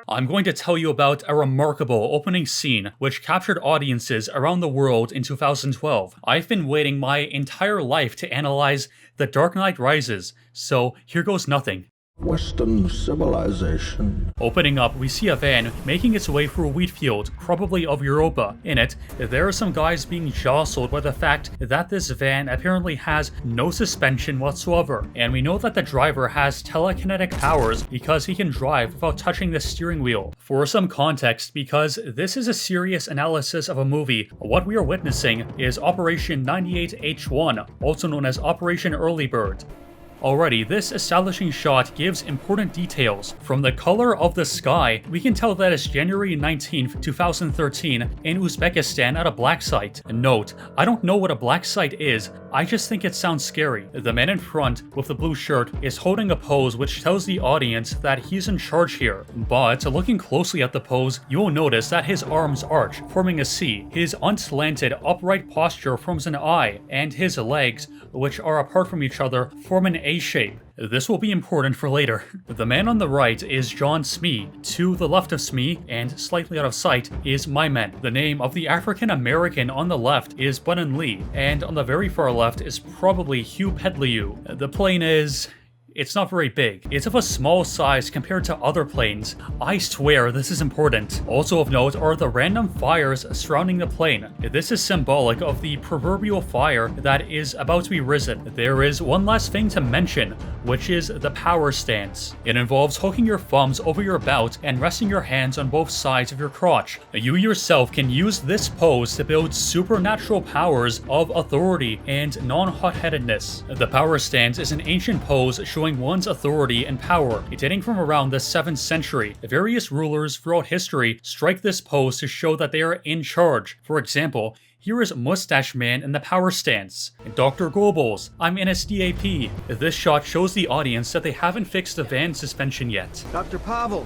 I'm going to tell you about a remarkable opening scene which captured audiences around the world in 2012. I've been waiting my entire life to analyze The Dark Knight Rises, so here goes nothing. Western civilization. Opening up, we see a van making its way through a wheat field, probably of Europa. In it, there are some guys being jostled by the fact that this van apparently has no suspension whatsoever, and we know that the driver has telekinetic powers because he can drive without touching the steering wheel. For some context, because this is a serious analysis of a movie, what we are witnessing is Operation 98H1, also known as Operation Early Bird. Already, this establishing shot gives important details. From the color of the sky, we can tell that it's January 19th, 2013 in Uzbekistan at a black site. Note, I don't know what a black site is, I just think it sounds scary. The man in front with the blue shirt is holding a pose which tells the audience that he's in charge here. But looking closely at the pose, you'll notice that his arms arch, forming a C. His unslanted, upright posture forms an I, and his legs, which are apart from each other, form an A shape. This will be important for later. The man on the right is John Smee. To the left of Smee, and slightly out of sight, is My Men. The name of the African American on the left is Bunin Lee, and on the very far left is probably Hugh Pedlieu. The plane is... it's not very big. It's of a small size compared to other planes. I swear this is important. Also of note are the random fires surrounding the plane. This is symbolic of the proverbial fire that is about to be risen. There is one last thing to mention, which is the power stance. It involves hooking your thumbs over your belt and resting your hands on both sides of your crotch. You yourself can use this pose to build supernatural powers of authority and non-hot-headedness. The power stance is an ancient pose showing one's authority and power, dating from around the 7th century. Various rulers throughout history strike this pose to show that they are in charge. For example, here is Mustache Man in the power stance. Dr. Goebbels, I'm NSDAP. This shot shows the audience that they haven't fixed the van suspension yet. Dr. Pavel,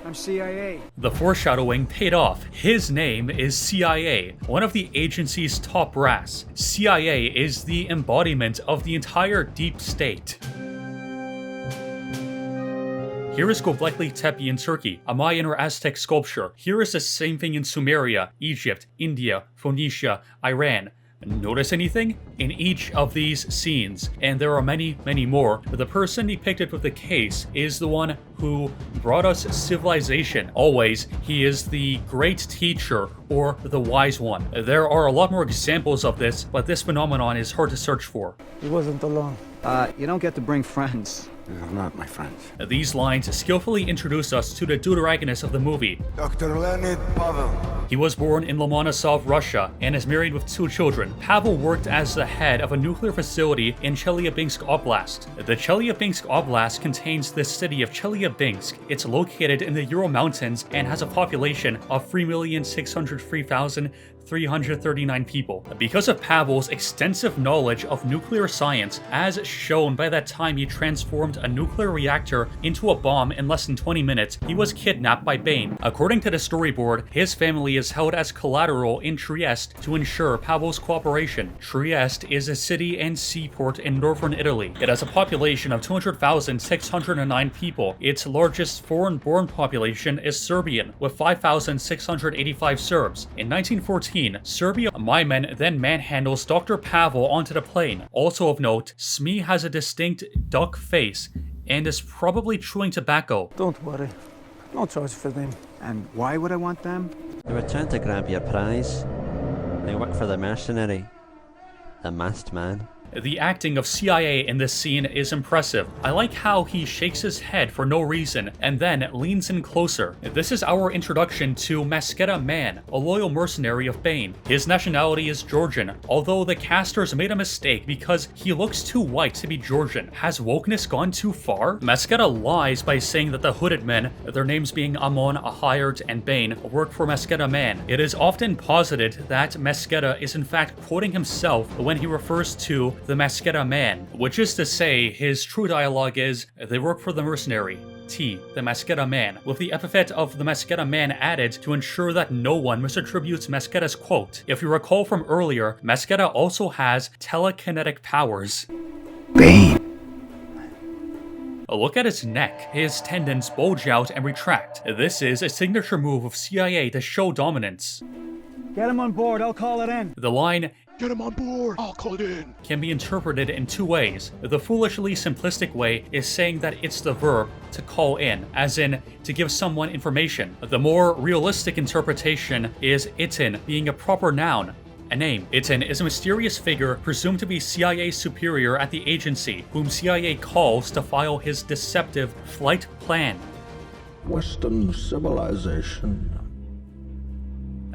I'm CIA. The foreshadowing paid off. His name is CIA, one of the agency's top brass. CIA is the embodiment of the entire deep state. Here is Göbekli Tepe in Turkey, a Mayan or Aztec sculpture. Here is the same thing in Sumeria, Egypt, India, Phoenicia, Iran. Notice anything? In each of these scenes, and there are many, many more, the person depicted with the case is the one who brought us civilization. Always, he is the great teacher or the wise one. There are a lot more examples of this, but this phenomenon is hard to search for. He wasn't alone. You don't get to bring friends. They're not my friends. These lines skillfully introduce us to the deuteragonist of the movie. Dr. Leonid Pavel. He was born in Lomonosov, Russia, and is married with 2 children. Pavel worked as the head of a nuclear facility in Chelyabinsk Oblast. The Chelyabinsk Oblast contains the city of Chelyabinsk. It's located in the Ural Mountains and has a population of 3,603,339 people. Because of Pavel's extensive knowledge of nuclear science, as shown by that time he transformed a nuclear reactor into a bomb in less than 20 minutes, he was kidnapped by Bane. According to the storyboard, his family is held as collateral in Trieste to ensure Pavel's cooperation. Trieste is a city and seaport in northern Italy. It has a population of 200,609 people. Its largest foreign-born population is Serbian, with 5,685 Serbs. In 1914, Serbia My Men then manhandles Dr. Pavel onto the plane. Also of note, Smee has a distinct duck face and is probably chewing tobacco. Don't worry. No charge for them. And why would I want them? They were trying to grab your prize. They work for the mercenary. The masked man. The acting of CIA in this scene is impressive. I like how he shakes his head for no reason and then leans in closer. This is our introduction to Masketa Man, a loyal mercenary of Bane. His nationality is Georgian, although the casters made a mistake because he looks too white to be Georgian. Has wokeness gone too far? Masketa lies by saying that the hooded men, their names being Amon, Ahayard, and Bane, work for Masketa Man. It is often posited that Masketa is in fact quoting himself when he refers to the Masketa Man, which is to say his true dialogue is, they work for the mercenary. T, the Masketa Man, with the epithet of the Masketa Man added to ensure that no one misattributes Masketa's quote. If you recall from earlier, Masketa also has telekinetic powers. Bane. Look at his neck. His tendons bulge out and retract. This is a signature move of CIA to show dominance. Get him on board, I'll call it in. The line, Get him on board. I'll call it in. can be interpreted in two ways. The foolishly simplistic way is saying that it's the verb to call in, as in to give someone information. The more realistic interpretation is itin being a proper noun, a name. Itin is a mysterious figure presumed to be CIA superior at the agency, whom CIA calls to file his deceptive flight plan. Western civilization.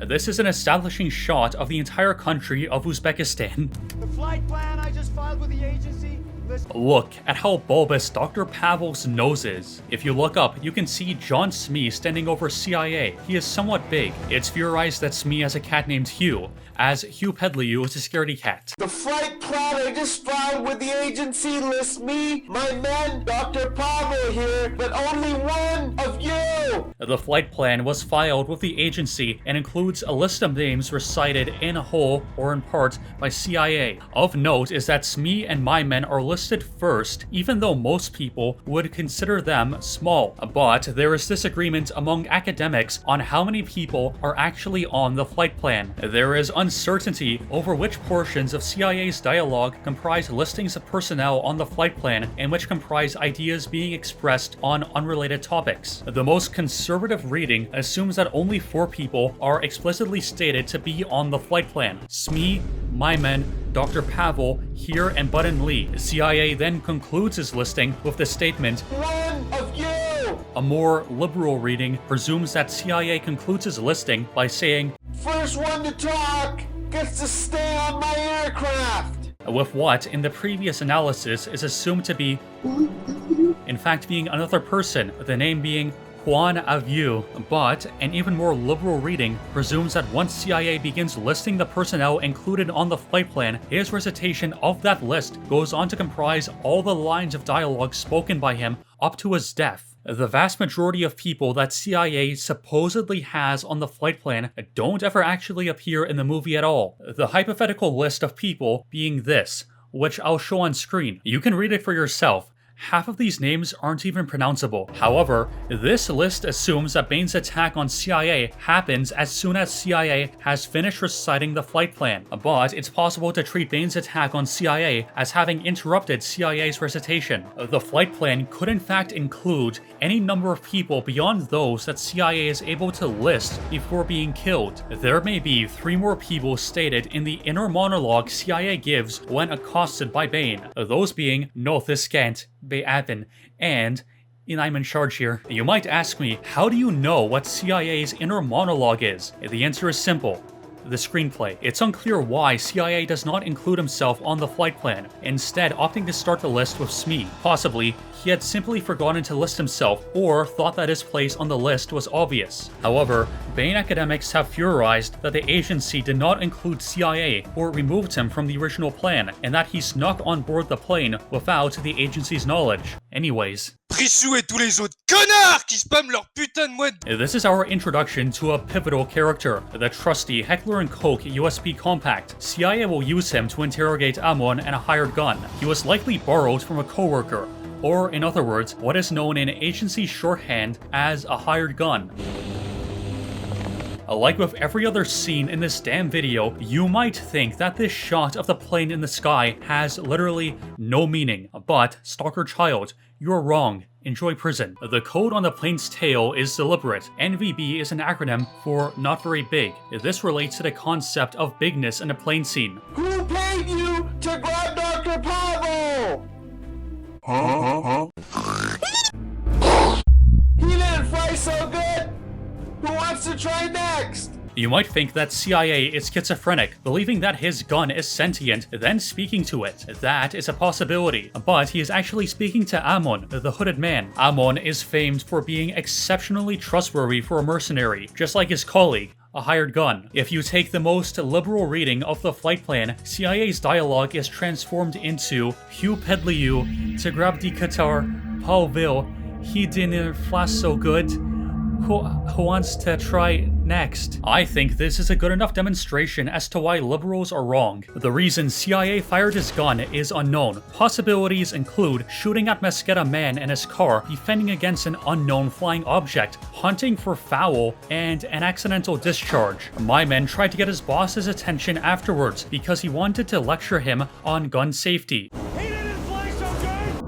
This is an establishing shot of the entire country of Uzbekistan. The flight plan I just filed with the agency. Look at how bulbous Dr. Pavel's nose is. If you look up, you can see John Smee standing over CIA. He is somewhat big. It's theorized that Smee has a cat named Hugh, as Hugh Pedliou is a scaredy cat. The flight plan I just filed with the agency lists me, my men, Dr. Pavel here, but only one of you! The flight plan was filed with the agency and includes a list of names recited in whole or in part by CIA. Of note is that Smee and my men are listed first, even though most people would consider them small. But there is disagreement among academics on how many people are actually on the flight plan. There is uncertainty over which portions of CIA's dialogue comprise listings of personnel on the flight plan and which comprise ideas being expressed on unrelated topics. The most conservative reading assumes that only 4 people are explicitly stated to be on the flight plan: Smee, my men, Dr. Pavel, Here, and Button Lee. CIA then concludes his listing with the statement, One of you! a more liberal reading presumes that CIA concludes his listing by saying, First one to talk gets to stay on my aircraft! with what, in the previous analysis, is assumed to be, in fact, being another person, the name being Juan Aviu. But an even more liberal reading presumes that once CIA begins listing the personnel included on the flight plan, his recitation of that list goes on to comprise all the lines of dialogue spoken by him up to his death. The vast majority of people that CIA supposedly has on the flight plan don't ever actually appear in the movie at all. The hypothetical list of people being this, which I'll show on screen. You can read it for yourself. Half of these names aren't even pronounceable. However, this list assumes that Bain's attack on CIA happens as soon as CIA has finished reciting the flight plan. But it's possible to treat Bain's attack on CIA as having interrupted CIA's recitation. The flight plan could in fact include any number of people beyond those that CIA is able to list before being killed. There may be 3 more people stated in the inner monologue CIA gives when accosted by Bain, those being Nothiskant, Be'avin, and I'm in charge here. You might ask me, how do you know what CIA's inner monologue is? The answer is simple. The screenplay. It's unclear why CIA does not include himself on the flight plan, instead opting to start the list with Smee. Possibly, he had simply forgotten to list himself or thought that his place on the list was obvious. However, Bain academics have theorized that the agency did not include CIA or removed him from the original plan, and that he snuck on board the plane without the agency's knowledge. Anyways, Prichou et tous les autres connards qui spamment leur putain de mode. this is our introduction to a pivotal character, the trusty Heckler & Koch USB compact. CIA will use him to interrogate Amon and a hired gun. He was likely borrowed from a coworker, or in other words, what is known in agency shorthand as a hired gun. Like with every other scene in this damn video, you might think that this shot of the plane in the sky has literally no meaning. But, Stalker Child, you're wrong. Enjoy prison. The code on the plane's tail is deliberate. NVB is an acronym for not very big. This relates to the concept of bigness in a plane scene. Who paid you to grab Dr. Pavel? He didn't fly so good! Who wants to try next? You might think that CIA is schizophrenic, believing that his gun is sentient, then speaking to it. That is a possibility, but he is actually speaking to Amon, the hooded man. Amon is famed for being exceptionally trustworthy for a mercenary, just like his colleague, a hired gun. If you take the most liberal reading of the flight plan, CIA's dialogue is transformed into Hugh Pedliou to grab the guitar, Paul Ville, he didn't fly so good. Who wants to try next? I think this is a good enough demonstration as to why liberals are wrong. The reason CIA fired his gun is unknown. Possibilities include shooting at Mosqueda Man in his car, defending against an unknown flying object, hunting for foul, and an accidental discharge. My man tried to get his boss's attention afterwards because he wanted to lecture him on gun safety. He didn't play so good!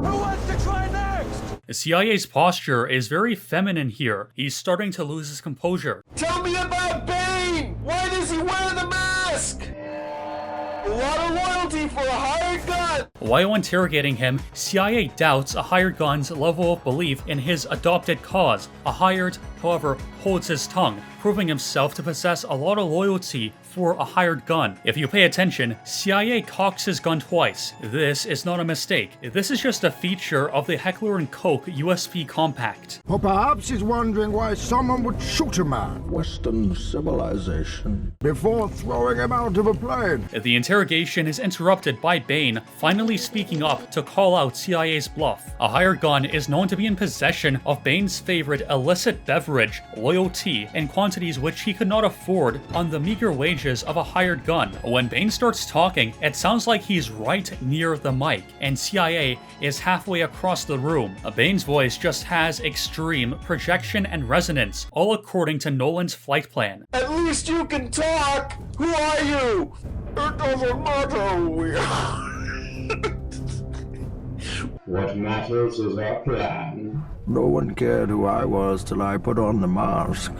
Who wants to try next? The CIA's posture is very feminine here. He's starting to lose his composure. Tell me about Bane! Why does he wear the mask? A lot of loyalty for a hired gun! While interrogating him, CIA doubts a hired gun's level of belief in his adopted cause. A hired, however, holds his tongue, proving himself to possess a lot of loyalty for a hired gun. If you pay attention, CIA cocks his gun twice. This is not a mistake. This is just a feature of the Heckler & Koch USP Compact. Or perhaps he's wondering why someone would shoot a man Western civilization. before throwing him out of a plane. The interrogation is interrupted by Bane finally speaking up to call out CIA's bluff. A hired gun is known to be in possession of Bane's favorite illicit beverage, loyalty, in quantities which he could not afford on the meager wages of a hired gun. When Bane starts talking, it sounds like he's right near the mic, and CIA is halfway across the room. Bane's voice just has extreme projection and resonance, all according to Nolan's flight plan. At least you can talk! Who are you? It doesn't matter, we What matters is our plan. No one cared who I was till I put on the mask.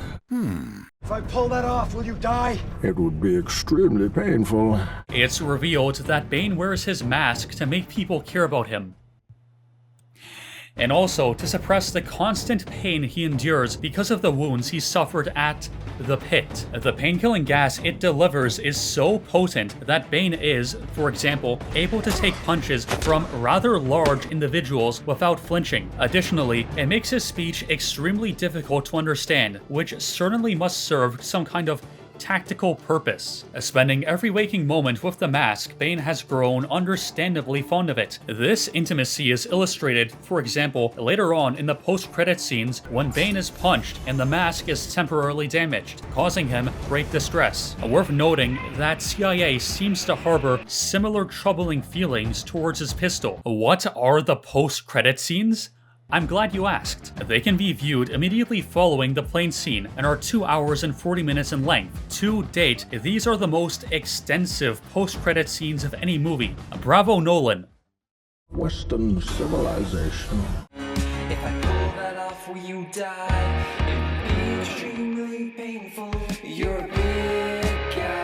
If I pull that off, will you die? It would be extremely painful. It's revealed that Bane wears his mask to make people care about him, and also to suppress the constant pain he endures because of the wounds he suffered at the pit. The pain-killing gas it delivers is so potent that Bane is, for example, able to take punches from rather large individuals without flinching. Additionally, it makes his speech extremely difficult to understand, which certainly must serve some kind of tactical purpose. Spending every waking moment with the mask, Bane has grown understandably fond of it. This intimacy is illustrated, for example, later on in the post-credit scenes when Bane is punched and the mask is temporarily damaged, causing him great distress. Worth noting that CIA seems to harbor similar troubling feelings towards his pistol. What are the post-credit scenes? I'm glad you asked. They can be viewed immediately following the plane scene and are 2 hours and 40 minutes in length. To date, these are the most extensive post-credit scenes of any movie. Bravo, Nolan. Western civilization. If I pull that off, will you die? It would be extremely painful. You're a big guy.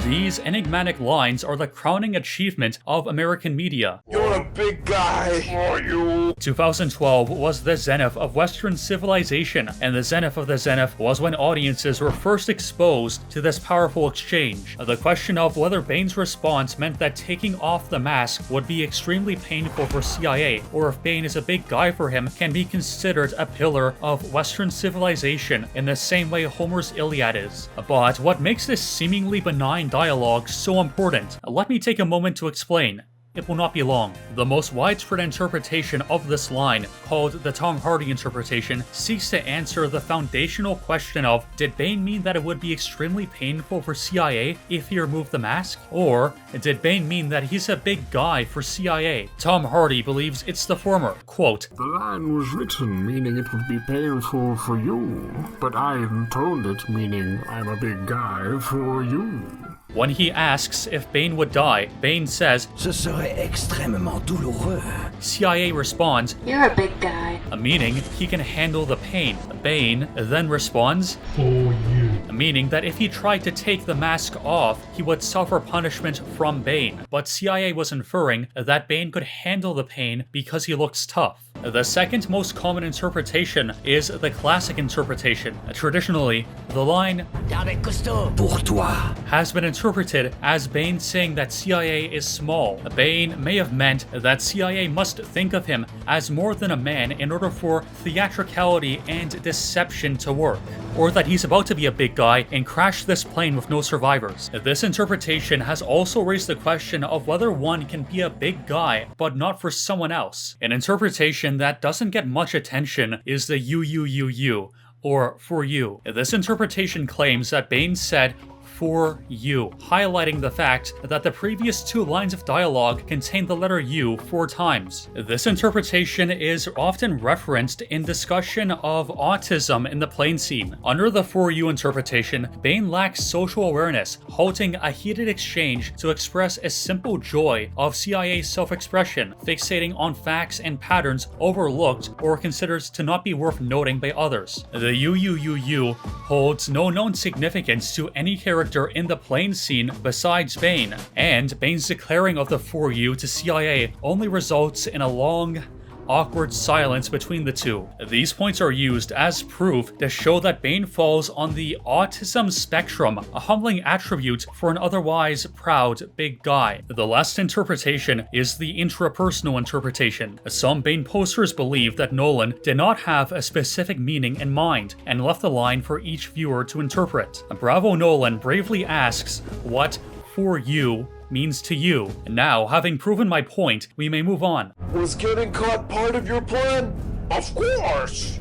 These enigmatic lines are the crowning achievement of American media. You're a big guy, are you? 2012 was the zenith of Western civilization, and the zenith of the zenith was when audiences were first exposed to this powerful exchange. The question of whether Bane's response meant that taking off the mask would be extremely painful for CIA, or if Bane is a big guy for him, can be considered a pillar of Western civilization in the same way Homer's Iliad is. But what makes this seemingly benign dialogue so important? Let me take a moment to explain. It will not be long. The most widespread interpretation of this line, called the Tom Hardy interpretation, seeks to answer the foundational question of, did Bane mean that it would be extremely painful for CIA if he removed the mask? Or did Bane mean that he's a big guy for CIA? Tom Hardy believes it's the former. Quote, The line was written meaning it would be painful for you, but I intoned it meaning I'm a big guy for you. When he asks if Bane would die, Bane says, Ce serait extrêmement douloureux. CIA responds, You're a big guy. meaning he can handle the pain. Bane then responds, For you. meaning that if he tried to take the mask off, he would suffer punishment from Bane. But CIA was inferring that Bane could handle the pain because he looks tough. The second most common interpretation is the classic interpretation. Traditionally, the line "Pour toi" has been interpreted as Bane saying that CIA is small. Bane may have meant that CIA must think of him as more than a man in order for theatricality and deception to work, or that he's about to be a big guy and crash this plane with no survivors. This interpretation has also raised the question of whether one can be a big guy but not for someone else. An interpretation that doesn't get much attention is the you, or for you. This interpretation claims that Bane said "for you," highlighting the fact that the previous two lines of dialogue contain the letter U 4 times. This interpretation is often referenced in discussion of autism in the plane scene. Under the "for you" interpretation, Bane lacks social awareness, halting a heated exchange to express a simple joy of CIA self-expression, fixating on facts and patterns overlooked or considered to not be worth noting by others. The you holds no known significance to any character in the plane scene besides Bane, and Bane's declaring of the "for you" to CIA only results in a long, awkward silence between the two. These points are used as proof to show that Bane falls on the autism spectrum, a humbling attribute for an otherwise proud big guy. The last interpretation is the intrapersonal interpretation. Some Bane posters believe that Nolan did not have a specific meaning in mind and left a line for each viewer to interpret. Bravo Nolan bravely asks what "for you" means to you. Now, having proven my point, we may move on. Was getting caught part of your plan? Of course!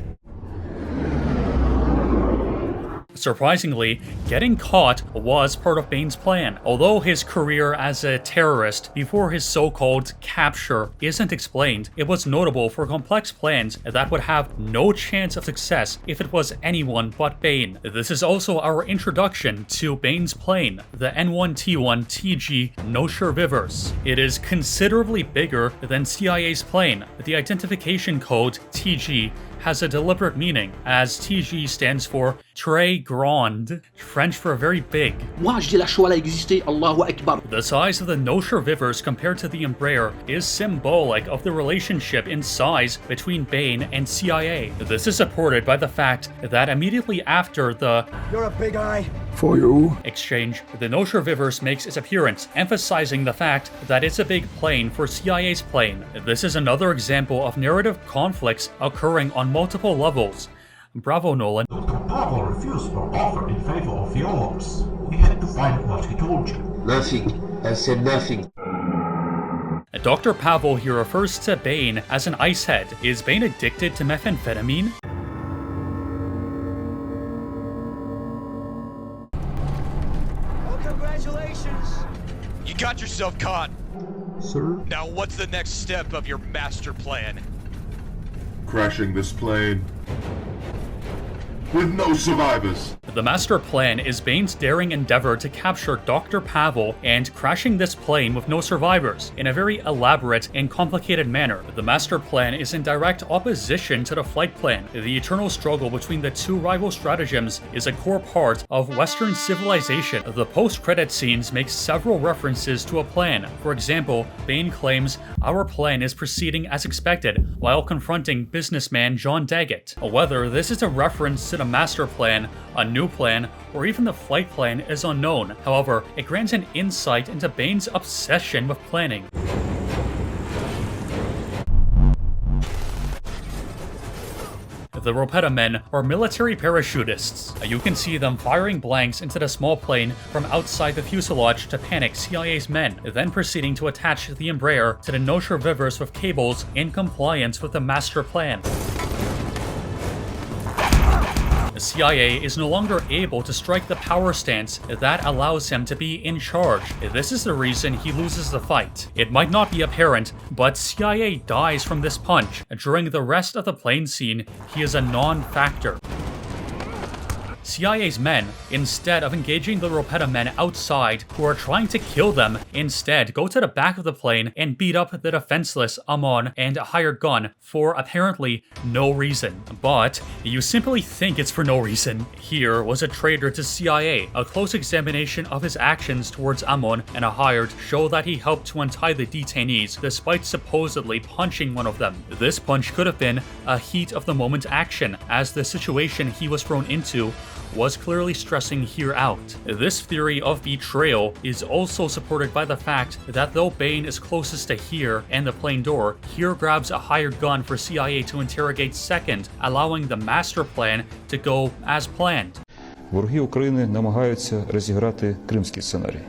Surprisingly, getting caught was part of Bane's plan. Although his career as a terrorist before his so-called capture isn't explained, it was notable for complex plans that would have no chance of success if it was anyone but Bane. This is also our introduction to Bane's plane, the N1T1 TG Nosher Vivers. It is considerably bigger than CIA's plane. The identification code TG has a deliberate meaning, as TG stands for Très Grand, French for very big. Moi, je dis la Shoah a existé, Allahu Akbar. The size of the Nosher Vivers compared to the Embraer is symbolic of the relationship in size between Bane and CIA. This is supported by the fact that immediately after the You're a big eye. For you. exchange, the Nosher Vivers makes its appearance, emphasizing the fact that it's a big plane for CIA's plane. This is another example of narrative conflicts occurring on multiple levels. Bravo, Nolan. Dr. Pavel refused your offer in favor of yours. We had to find what he told you. Nothing. I said nothing. Dr. Pavel here refers to Bane as an ice head. Is Bane addicted to methamphetamine? Oh, congratulations. You got yourself caught. Sir? Now what's the next step of your master plan? Crashing this plane. With no survivors. The master plan is Bane's daring endeavor to capture Dr. Pavel and crashing this plane with no survivors in a very elaborate and complicated manner. The master plan is in direct opposition to the flight plan. The eternal struggle between the two rival stratagems is a core part of Western civilization. The post-credit scenes make several references to a plan. For example, Bane claims, "Our plan is proceeding as expected," while confronting businessman John Daggett. Whether this is a reference to the master plan, a new plan, or even the flight plan is unknown. However, it grants an insight into Bane's obsession with planning. The Ropeta men are military parachutists. You can see them firing blanks into the small plane from outside the fuselage to panic CIA's men, then proceeding to attach the Embraer to the Nosher Vivers with cables in compliance with the master plan. The CIA is no longer able to strike the power stance that allows him to be in charge. This is the reason he loses the fight. It might not be apparent, but CIA dies from this punch. During the rest of the plane scene, he is a non-factor. CIA's men, instead of engaging the Ropeta men outside who are trying to kill them, instead go to the back of the plane and beat up the defenseless Amon and a hired gun for apparently no reason. But you simply think it's for no reason. Here was a traitor to CIA. A close examination of his actions towards Amon and a hired show that he helped to untie the detainees despite supposedly punching one of them. This punch could have been a heat of the moment action, as the situation he was thrown into was clearly stressing Here out. This theory of betrayal is also supported by the fact that though Bane is closest to Here and the plane door, Here grabs a hired gun for CIA to interrogate second, allowing the master plan to go as planned. Вороги України намагаються розіграти кримський сценарій.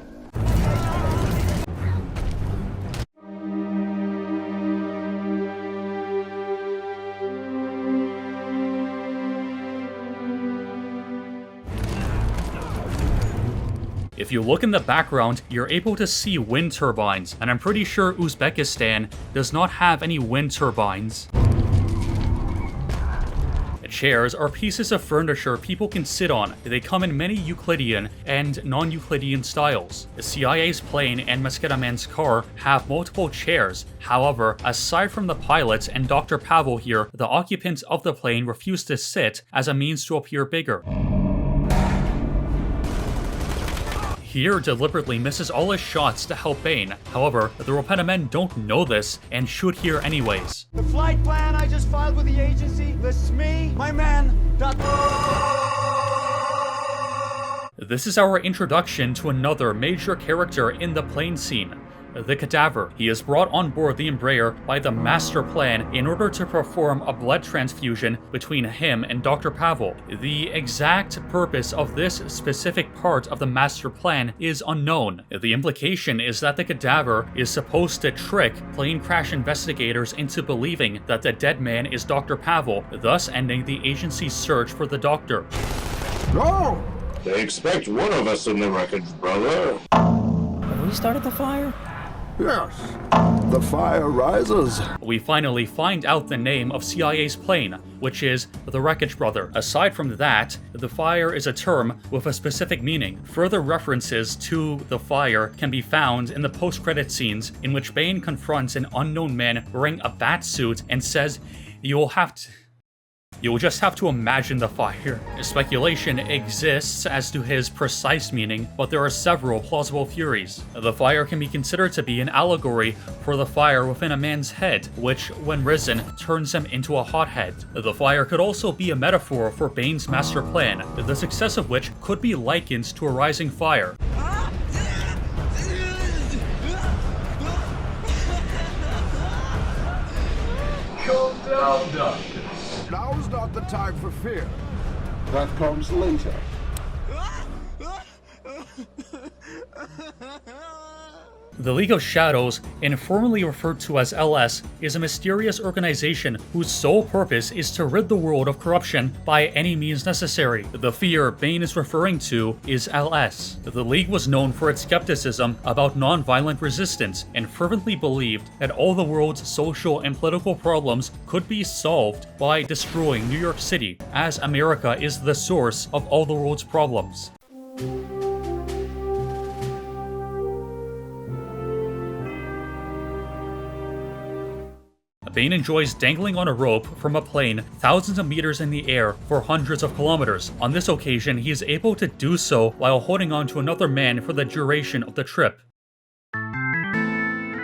If you look in the background, you're able to see wind turbines, and I'm pretty sure Uzbekistan does not have any wind turbines. Chairs are pieces of furniture people can sit on. They come in many Euclidean and non-Euclidean styles. The CIA's plane and Mosqueda Man's car have multiple chairs. However, aside from the pilots and Dr. Pavel here, the occupants of the plane refuse to sit as a means to appear bigger. Here deliberately misses all his shots to help Bane. However, the Ropeta men don't know this and shoot Here anyways. The flight plan I just filed with the agency lists me, my man, This is our introduction to another major character in the plane scene, the Cadaver. He is brought on board the Embraer by the master plan in order to perform a blood transfusion between him and Dr. Pavel. The exact purpose of this specific part of the master plan is unknown. The implication is that the Cadaver is supposed to trick plane crash investigators into believing that the dead man is Dr. Pavel, thus ending the agency's search for the doctor. No! They expect one of us in the wreckage, brother. Have we started the fire? Yes. The fire rises. We finally find out the name of CIA's plane, which is the Wreckage Brother. Aside from that, the fire is a term with a specific meaning. Further references to the fire can be found in the post-credit scenes in which Bane confronts an unknown man wearing a bat suit and says, You'll just have to imagine the fire. Speculation exists as to his precise meaning, but there are several plausible theories. The fire can be considered to be an allegory for the fire within a man's head, which, when risen, turns him into a hothead. The fire could also be a metaphor for Bane's master plan, the success of which could be likened to a rising fire. Calm down, Doctor. Now's not the time for fear. That comes later. The League of Shadows, informally referred to as LS, is a mysterious organization whose sole purpose is to rid the world of corruption by any means necessary. The fear Bane is referring to is LS. The League was known for its skepticism about non-violent resistance and fervently believed that all the world's social and political problems could be solved by destroying New York City, as America is the source of all the world's problems. Bane enjoys dangling on a rope from a plane thousands of meters in the air for hundreds of kilometers. On this occasion, he is able to do so while holding on to another man for the duration of the trip.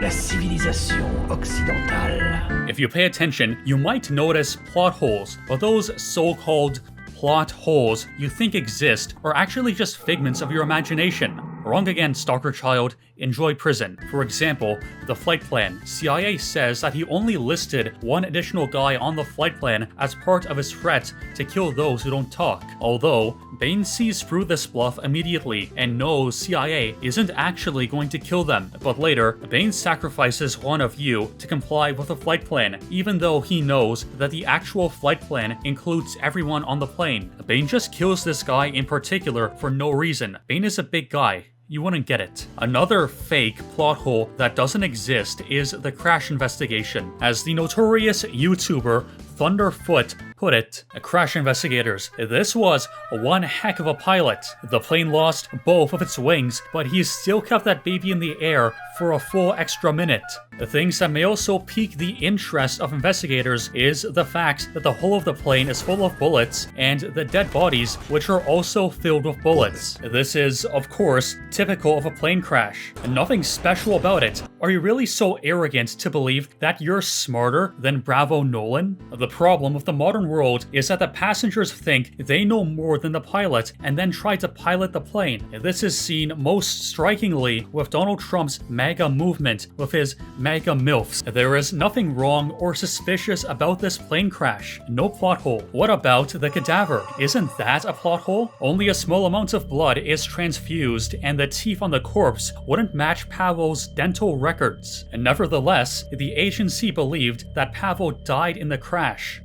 La civilisation occidentale. If you pay attention, you might notice plot holes, but those so-called plot holes you think exist are actually just figments of your imagination. Wrong again, Stalker Child. Enjoy prison. For example, the flight plan. CIA says that he only listed one additional guy on the flight plan as part of his threat to kill those who don't talk. Although, Bane sees through this bluff immediately and knows CIA isn't actually going to kill them. But later, Bane sacrifices one of you to comply with the flight plan, even though he knows that the actual flight plan includes everyone on the plane. Bane just kills this guy in particular for no reason. Bane is a big guy. You wouldn't get it. Another fake plot hole that doesn't exist is the crash investigation. As the notorious YouTuber Thunderfoot put it, crash investigators, this was one heck of a pilot. The plane lost both of its wings, but he still kept that baby in the air for a full extra minute. The things that may also pique the interest of investigators is the fact that the hull of the plane is full of bullets and the dead bodies, which are also filled with bullets. This is, of course, typical of a plane crash, and nothing special about it. Are you really so arrogant to believe that you're smarter than Bravo Nolan? The problem with the modern world is that the passengers think they know more than the pilot and then try to pilot the plane. This is seen most strikingly with Donald Trump's MAGA movement with his MAGA MILFs. There is nothing wrong or suspicious about this plane crash. No plot hole. What about the cadaver? Isn't that a plot hole? Only a small amount of blood is transfused and the teeth on the corpse wouldn't match Pavel's dental records. And nevertheless, the agency believed that Pavel died in the crash.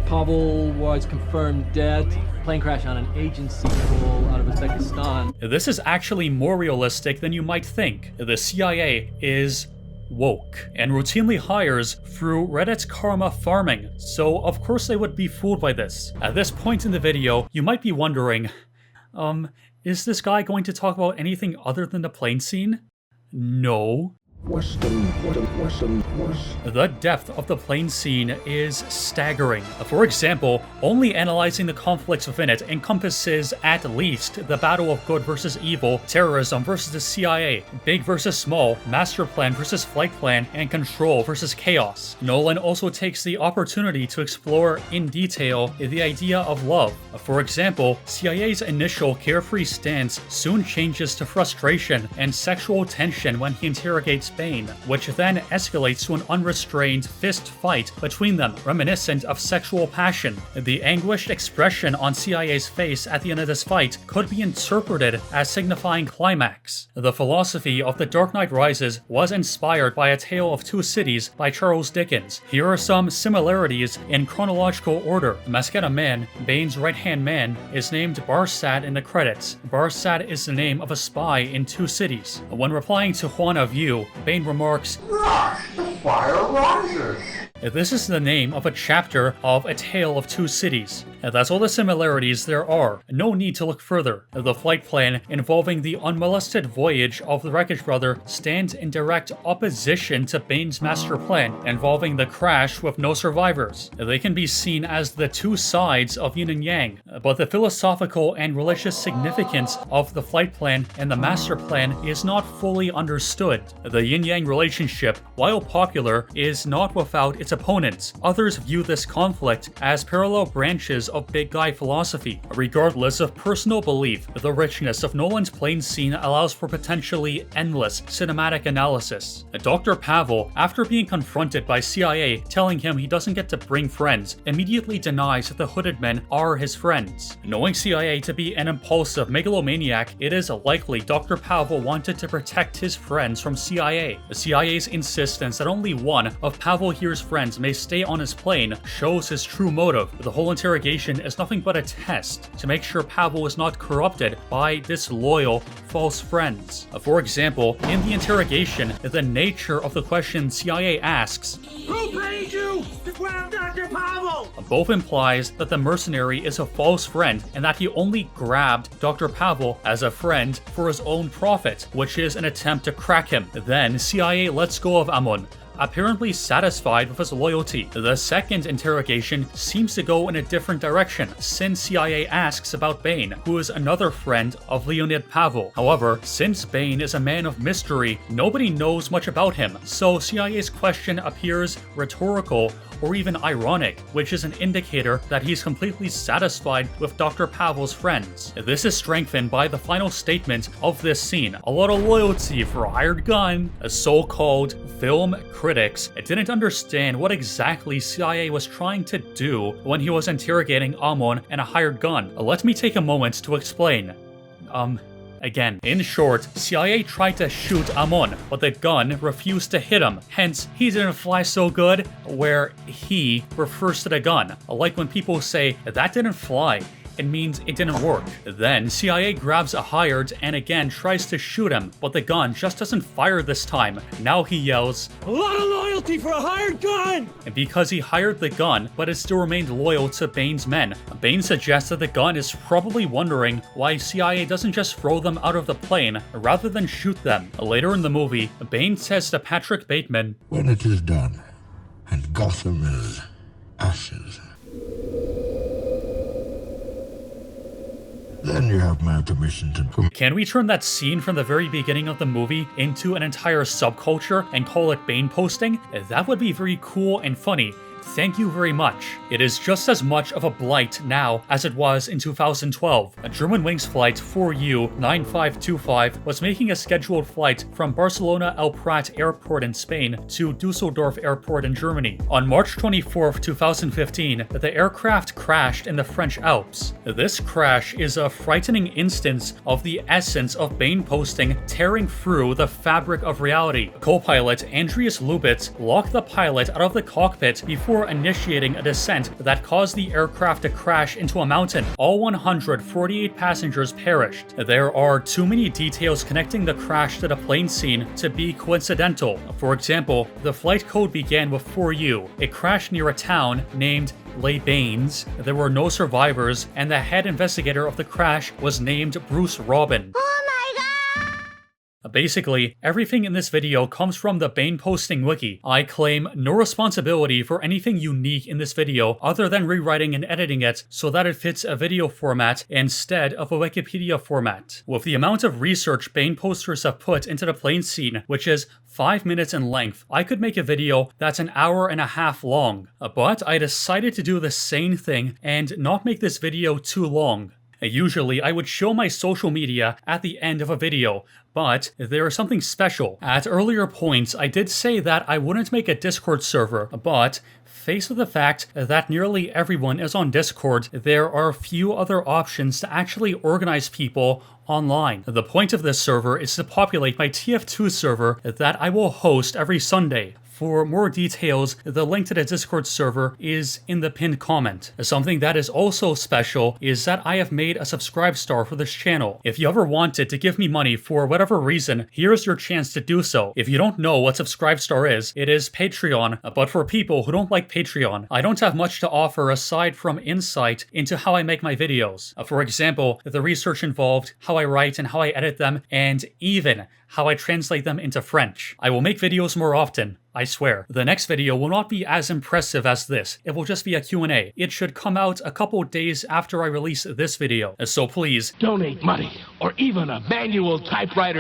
Pavel was confirmed dead. Plane crash on an agency call out of Uzbekistan. This is actually more realistic than you might think. The CIA is woke and routinely hires through Reddit's karma farming, so of course they would be fooled by this. At this point in the video, you might be wondering, is this guy going to talk about anything other than the plane scene? No. The depth of the plane scene is staggering. For example, only analyzing the conflicts within it encompasses at least the battle of good versus evil, terrorism versus the CIA, big versus small, master plan versus flight plan, and control versus chaos. Nolan also takes the opportunity to explore in detail the idea of love. For example, CIA's initial carefree stance soon changes to frustration and sexual tension when he interrogates Bane, which then escalates to an unrestrained fist fight between them, reminiscent of sexual passion. The anguished expression on CIA's face at the end of this fight could be interpreted as signifying climax. The philosophy of The Dark Knight Rises was inspired by A Tale of Two Cities by Charles Dickens. Here are some similarities in chronological order. Mascara Man, Bane's right-hand man, is named Barsad in the credits. Barsad is the name of a spy in Two Cities. When replying to Juana View, Bane remarks, Rush, the fire rises. This is the name of a chapter of A Tale of Two Cities. That's all the similarities there are. No need to look further. The flight plan involving the unmolested voyage of the Wreckage Brother stands in direct opposition to Bane's master plan involving the crash with no survivors. They can be seen as the two sides of yin and yang, but the philosophical and religious significance of the flight plan and the master plan is not fully understood. The yin-yang relationship, while popular, is not without its opponents. Others view this conflict as parallel branches of big guy philosophy. Regardless of personal belief, the richness of Nolan's plane scene allows for potentially endless cinematic analysis. Dr. Pavel, after being confronted by CIA telling him he doesn't get to bring friends, immediately denies that the hooded men are his friends. Knowing CIA to be an impulsive megalomaniac, it is likely Dr. Pavel wanted to protect his friends from CIA. The CIA's insistence that only one of Pavel here's friends may stay on his plane shows his true motive. The whole interrogation is nothing but a test to make sure Pavel is not corrupted by disloyal, false friends. For example, in the interrogation, the nature of the question CIA asks, Who paid you to grab Dr. Pavel? Both implies that the mercenary is a false friend and that he only grabbed Dr. Pavel as a friend for his own profit, which is an attempt to crack him. Then CIA lets go of Amon, apparently satisfied with his loyalty. The second interrogation seems to go in a different direction, since CIA asks about Bane, who is another friend of Leonid Pavel. However, since Bane is a man of mystery, nobody knows much about him, so CIA's question appears rhetorical or even ironic, which is an indicator that he's completely satisfied with Dr. Pavel's friends. This is strengthened by the final statement of this scene. A lot of loyalty for a hired gun. So-called film critics didn't understand what exactly CIA was trying to do when he was interrogating Amon and a hired gun. Let me take a moment to explain. Again, in short, CIA tried to shoot Amon, but the gun refused to hit him. Hence, he didn't fly so good, where he refers to the gun. Like when people say, that didn't fly. it means it didn't work. Then CIA grabs a hired and again tries to shoot him, but the gun just doesn't fire this time. Now he yells, "A lot of loyalty for a hired gun!" And because he hired the gun, but it still remained loyal to Bane's men, Bane suggests that the gun is probably wondering why CIA doesn't just throw them out of the plane rather than shoot them. Later in the movie, Bane says to Patrick Bateman, "When it is done, and Gotham is ashes, then you have my permission to..." Can we turn that scene from the very beginning of the movie into an entire subculture and call it Bane posting? That would be very cool and funny. Thank you very much. It is just as much of a blight now as it was in 2012. A Germanwings flight 4U-9525 was making a scheduled flight from Barcelona El Prat Airport in Spain to Dusseldorf Airport in Germany. On March 24, 2015, the aircraft crashed in the French Alps. This crash is a frightening instance of the essence of Bane posting tearing through the fabric of reality. Co-pilot Andreas Lubitz locked the pilot out of the cockpit before initiating a descent that caused the aircraft to crash into a mountain. All 148 passengers perished. There are too many details connecting the crash to the plane scene to be coincidental. For example, the flight code began with 4U. It crashed near a town named Les Bains. There were no survivors, and the head investigator of the crash was named Bruce Robin. Basically, everything in this video comes from the Bane posting wiki. I claim no responsibility for anything unique in this video other than rewriting and editing it so that it fits a video format instead of a Wikipedia format. With the amount of research Bane posters have put into the plane scene, which is 5 minutes in length, I could make a video that's an hour and a half long. But I decided to do the same thing and not make this video too long. Usually, I would show my social media at the end of a video, but there is something special. At earlier points, I did say that I wouldn't make a Discord server, but faced with the fact that nearly everyone is on Discord, there are few other options to actually organize people online. The point of this server is to populate my TF2 server that I will host every Sunday. For more details, the link to the Discord server is in the pinned comment. Something that is also special is that I have made a subscribe star for this channel. If you ever wanted to give me money for whatever reason, here's your chance to do so. If you don't know what subscribe star is, it is Patreon, but for people who don't like Patreon, I don't have much to offer aside from insight into how I make my videos. For example, the research involved, how I write and how I edit them, and even how I translate them into French. I will make videos more often, I swear. The next video will not be as impressive as this. It will just be a Q&A. It should come out a couple days after I release this video. So please, donate money or even a manual typewriter.